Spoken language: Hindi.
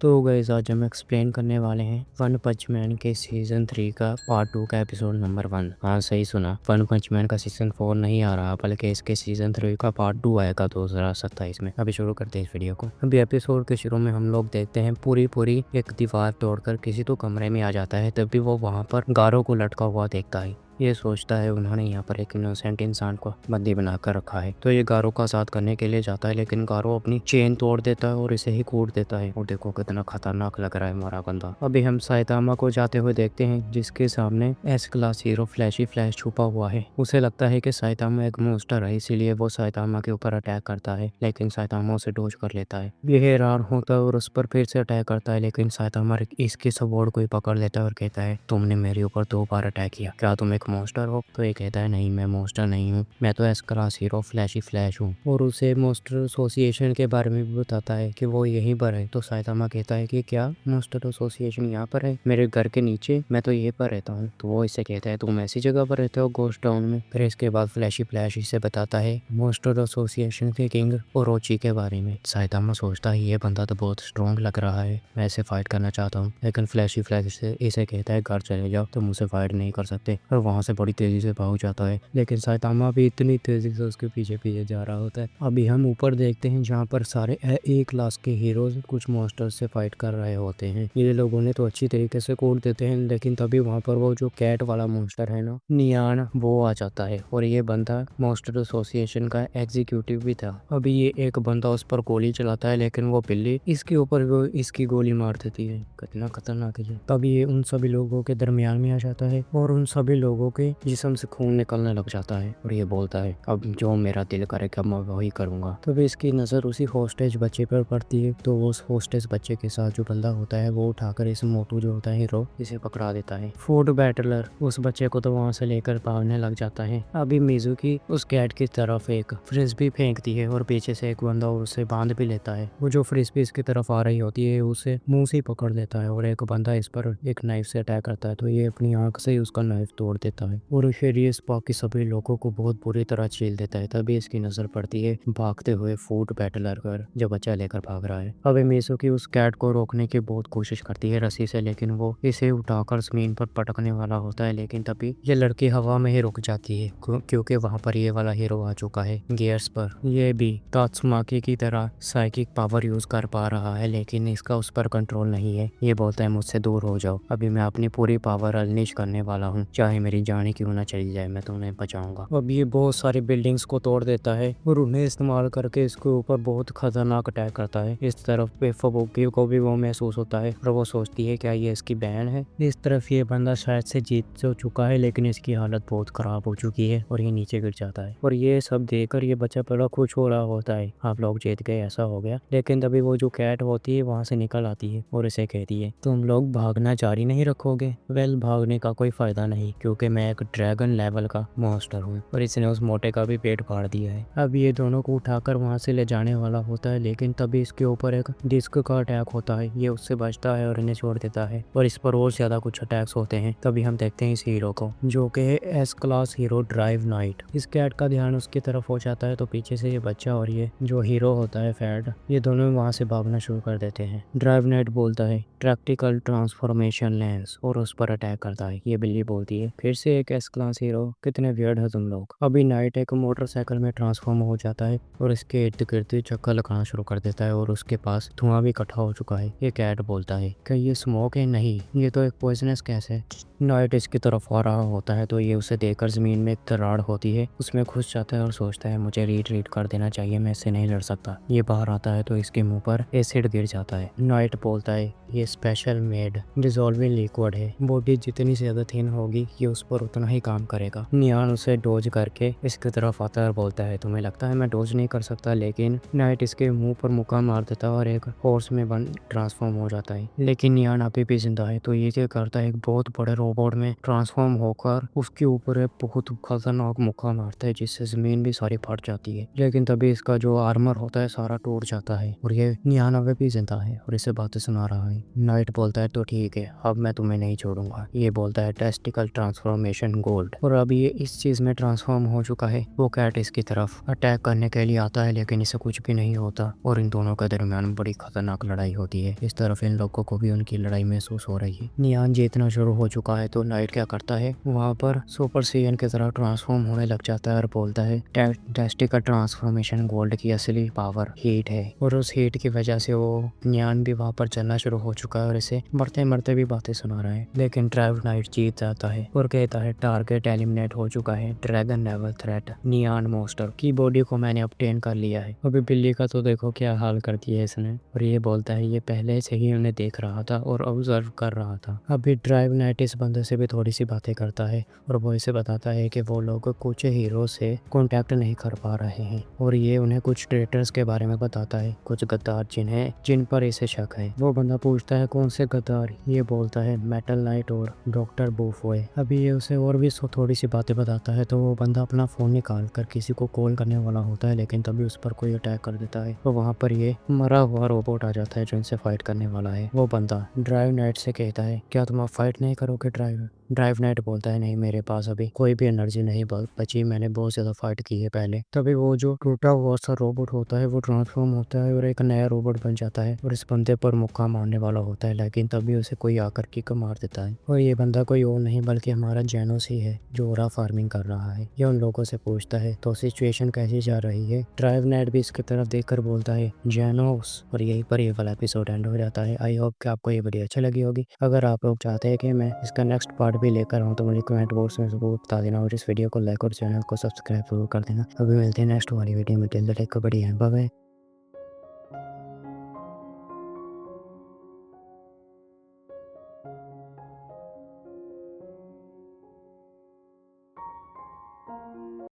तो गाइस आज हम एक्सप्लेन करने वाले हैं वन पंच मैन के सीजन 3 का पार्ट 2 का एपिसोड नंबर 1। हाँ सही सुना, वन पंच मैन का सीजन 4 नहीं आ रहा बल्कि इसके सीजन 3 का पार्ट 2 आएगा 2027 में। अभी शुरू करते हैं इस वीडियो को। अभी एपिसोड के शुरू में हम लोग देखते हैं पूरी एक दीवार तोड़कर किसी तो कमरे में आ जाता है। तभी वो वहाँ पर गारों को लटका हुआ देखता है। ये सोचता है उन्होंने यहाँ पर एक इनोसेंट इंसान को बंदी बनाकर रखा है, तो ये गारो का साथ करने के लिए जाता है, लेकिन गारो अपनी चेन तोड़ देता है और इसे ही कूट देता है। और देखो कितना खतरनाक लग रहा है हमारा बंदा। अभी हम साइतामा को जाते हुए देखते हैं, जिसके सामने S class hero flashy flash छुपा हुआ है। उसे लगता है कि साइतामा एक मोन्स्टर है, इसीलिए वो साइतामा के ऊपर अटैक करता है, लेकिन साइतामा उसे डोज कर लेता है। ये हैरान होता है और उस पर फिर से अटैक करता है, लेकिन साइतामा इसके सपोर्ट को ही पकड़ लेता है और कहता है तुमने मेरे ऊपर 2 बार अटैक किया, क्या तुम एक मॉन्स्टर हो? तो ये कहता है नहीं, मैं मॉन्स्टर नहीं हूँ, मैं तो S class hero flashy flash हूँ। और उसे मॉन्स्टर एसोसिएशन के बारे में भी बताता है कि वो यहीं पर है। तो साइतामा कहता है कि क्या मॉन्स्टर एसोसिएशन यहाँ पर है, मेरे घर के नीचे? मैं तो यहीं पर रहता हूँ। तो वो इसे कहता है तुम ऐसी जगह पर रहते हो, गोस्ट टाउन में। फिर इसके बाद फ्लैशी फ्लैश इसे बताता है मॉन्स्टर एसोसिएशन के किंग ओरोची के बारे में। साइतामा सोचता है ये बंदा तो बहुत स्ट्रॉन्ग लग रहा है, मैं इसे फाइट करना चाहता हूँ, लेकिन फ्लैशी फ्लैश इसे कहता है घर चले जाओ, तुम मुझसे फाइट नहीं कर सकते। और वहाँ से बड़ी तेजी से भाग जाता है, लेकिन साइतामा भी इतनी तेजी से उसके पीछे पीछे जा रहा होता है। अभी हम ऊपर देखते हैं जहाँ पर सारे ए क्लास के हीरोज कुछ मॉन्स्टर्स से फाइट कर रहे होते हैं। ये लोगों ने तो अच्छी तरीके से कूट देते हैं, लेकिन तभी वहाँ पर वो जो कैट वाला मॉन्स्टर है ना, नियान, वो आ जाता है। और ये बंदा मॉन्स्टर एसोसिएशन का एग्जीक्यूटिव भी था। अभी ये एक बंदा उस पर गोली चलाता है, लेकिन वो बिल्ली इसके ऊपर वो इसकी गोली मार देती है। कितना खतरनाक है। तभी ये उन सभी लोगों के दरमियान में आ जाता है और उन सभी लोगों के जिस्म से खून निकलने लग जाता है। और ये बोलता है अब जो मेरा दिल करेगा मैं वही करूंगा। तभी इसकी नज़र उसी होस्टेज बच्चे पर पड़ती है। तो उस होस्टेज बच्चे के साथ जो बंदा होता है वो उठाकर इस मोटू जो होता है हीरो, इसे पकड़ा देता है। फूड बैटलर उस बच्चे को तो वहाँ से लेकर भागने लग जाता है। अभी मिजुकी उस कैट की तरफ एक फ्रिस्बी फेंकती है और पीछे से एक बंदा उसे बांध भी लेता है। वो जो फ्रिस्बी इसकी तरफ आ रही होती है उसे मुंह से पकड़ लेता है और एक बंदा इस पर एक नाइफ से अटैक करता है, तो ये अपनी आंख से ही उसका नाइफ तोड़ देता है और फिर ये बाकी सभी लोगों को बहुत बुरी तरह छील देता है। तभी इसकी नजर पड़ती है भागते हुए फूड बैटलर पर, जो बच्चा लेकर भाग रहा है। अभी मिजुकी उस कैट को रोकने की बहुत कोशिश करती है रस्सी से, लेकिन वो इसे उठाकर जमीन पर पटकने वाला होता है, लेकिन तभी ये लड़की हवा में ही रुक जाती है, क्योंकि वहाँ पर ये वाला हीरो आ चुका है गियर्स पर। ये भी तात्सुमाकी की तरह साइकिक पावर यूज कर पा रहा है, लेकिन इसका उस पर कंट्रोल नहीं है। ये बोलता है मुझसे दूर हो जाओ, अभी मैं अपनी पूरी पावर अनलीश करने वाला हूँ, चाहे मेरी जान ही क्यों ना चली जाए, मैं तुम्हें बचाऊंगा। अब ये बहुत सारी बिल्डिंग्स को तोड़ देता है और उन्हें इस्तेमाल करके इसके ऊपर बहुत खतरनाक अटैक करता है। इस तरफ पे फबुकी को भी वो महसूस होता है और वो सोचती है क्या ये इसकी बहन है। इस तरफ ये बंदा शायद से जीत तो चुका है, लेकिन इसकी हालत बहुत खराब हो चुकी है और ये नीचे गिर जाता है। और ये सब देखकर ये बच्चा बड़ा खुश हो रहा होता है, आप लोग जीत गए, ऐसा हो गया। लेकिन तभी वो जो कैट होती है वहाँ से निकल आती है और इसे कहती है तुम लोग भागना जारी नहीं रखोगे? वेल, भागने का कोई फायदा नहीं, क्योंकि मैं एक ड्रैगन लेवल का मॉन्स्टर हूँ। और इसने उस मोटे का भी पेट फाड़ दिया है। अब ये दोनों को उठाकर वहाँ से ले जाने वाला होता है, लेकिन तभी इसके ऊपर एक डिस्क का अटैक होता है। ये उससे बचता है और इन्हें छोड़ देता है और इस पर और ज्यादा कुछ अटैक्स होते हैं। तभी हम देखते हैं इस हीरो को, जो कि है S class hero drive night. इस कैट का ध्यान उसकी तरफ हो जाता है, तो पीछे से ये बच्चा और ये जो हीरो होता है फैड, ये दोनों वहाँ से भागना शुरू कर देते हैं। ड्राइव नाइट बोलता है प्रैक्टिकल ट्रांसफॉर्मेशन लेंस और उस पर अटैक करता है। ये बिल्ली बोलती है फिर से एक एस क्लास हीरो, कितने वियर्ड है तुम लोग। अभी नाइट एक मोटरसाइकिल में ट्रांसफॉर्म हो जाता है और इसके इर्द गिर्द चक्कर लगाना शुरू कर देता है और उसके पास धुआं भी इकट्ठा हो चुका है। ये कैट बोलता है कि ये स्मोक है? नहीं, ये तो एक पॉइजनस गैस है। नाइट इसकी तरफ आ रहा होता है, तो ये उसे देखकर जमीन में एक दरार होती है, उसमें घुस जाता है और सोचता है मुझे रीड कर देना चाहिए, मैं इससे नहीं लड़ सकता। ये बाहर आता है तो इसके मुंह पर एसिड गिर जाता है। नाइट बोलता है ये स्पेशल मेड डिजोल्विंग लिक्विड है, बॉडी जितनी ज्यादा थिन होगी ये उस पर उतना ही काम करेगा। नियान उसे डोज करके इसकी तरफ आता है और बोलता है तुम्हें लगता है मैं डोज नहीं कर सकता, लेकिन नाइट इसके मुंह पर मुक्का मार देता है और एक हॉर्स में बन ट्रांसफॉर्म हो जाता है। लेकिन नियान अभी भी जिंदा है, तो ये क्या करता है एक बहुत बड़े रोबोट में ट्रांसफॉर्म होकर उसके ऊपर एक बहुत खतरनाक मुक्का मारता है, जिससे जमीन भी सारी फट जाती है। लेकिन तभी इसका जो आर्मर होता है सारा टूट जाता है और ये नियान अभी भी जिंदा है और इसे बातें सुना रहा है। नाइट बोलता है तो ठीक है, अब मैं तुम्हें नहीं छोड़ूंगा। ये बोलता है टेस्टिकल ट्रांसफॉर्मेशन गोल्ड, और अब ये इस चीज़ में ट्रांसफॉर्म हो चुका है। वो कैट इसकी तरफ अटैक करने के लिए आता है, लेकिन इसे कुछ भी नहीं होता और इन दोनों के दरमियान बड़ी खतरनाक लड़ाई होती है। इस तरफ इन लोगों को भी उनकी लड़ाई महसूस हो रही है। नियान जीतना शुरू हो चुका है तो नाइट क्या करता है, वहाँ पर सुपर सीएन की तरह ट्रांसफॉर्म होने लग जाता है और बोलता है टेस्टी का ट्रांसफॉर्मेशन गोल्ड की असली पावर हीट है, और उस हीट की वजह से वो नियान भी वहाँ पर चलना शुरू हो चुका है और इसे मरते मरते भी बातें सुना रहा है। लेकिन ड्राइव नाइट जीत जाता है और कहता है टारगेट एलिमिनेट हो चुका है, ड्रैगन लेवल थ्रेट नियान मोस्टर की बॉडी को मैंने ऑब्टेन कर लिया है। अभी बिल्ली का तो देखो क्या हाल कर दिया है इसने, और ये बोलता है ये पहले से ही उन्हें देख रहा था और ऑब्जर्व कर रहा था। अभी ड्राइव नाइट इस बंदे से भी थोड़ी सी बातें करता है और वो इसे बताता है कि वो लोग कुछ हीरो से कांटेक्ट नहीं कर पा रहे हैं, और ये उन्हें कुछ ट्रेटर्स के बारे में बताता है, कुछ गद्दार जिन पर इसे शक है। वो बंदा पूछता है कौन से गद्दार, ये बोलता है मेटल नाइट और डॉक्टर बूफोए। अभी ये उसे और भी थोड़ी सी बातें बताता है तो वो बंदा अपना फोन निकाल कर किसी को कॉल करने वाला होता है, लेकिन तभी उस पर कोई अटैक कर देता है। तो वहाँ पर ये मरा हुआ रोबोट आ जाता है जो इनसे फाइट करने वाला है। वो बंदा ड्राइव नाइट से कहता है क्या तुम अब फाइट नहीं करोगे ड्राइव नाइट बोलता है नहीं, मेरे पास अभी कोई भी एनर्जी नहीं बची, मैंने बहुत ज़्यादा फाइट की है पहले। तभी वो जो टूटा हुआ सा रोबोट होता है वो ट्रांसफॉर्म होता है और एक नया रोबोट बन जाता है और इस बंदे पर मुक्का मारने वाला होता है, लेकिन तभी उसे कोई आकर किक मार देता है। और ये बंदा कोई और नहीं बल्कि हमारा जेनोस ही है जो ओरा फार्मिंग कर रहा है। ये उन लोगों से पूछता है तो सिचुएशन कैसी जा रही है। ड्राइव नाइट भी इसकी तरफ देखकर बोलता है जेनोस, और यहीं पर ये वाला एपिसोड एंड हो जाता है। आई होप कि आपको ये वीडियो अच्छी लगी होगी। अगर आप लोग चाहते हैं कि मैं इसका नेक्स्ट पार्ट भी लेकर आऊँ तो मुझे कमेंट बॉक्स में ज़रूर बता देना, और इस वीडियो को लाइक और चैनल को सब्सक्राइब जरूर कर देना। अभी मिलते हैं नेक्स्ट वाली वीडियो में, टिल द टेक, बढ़िया, बाय बाय।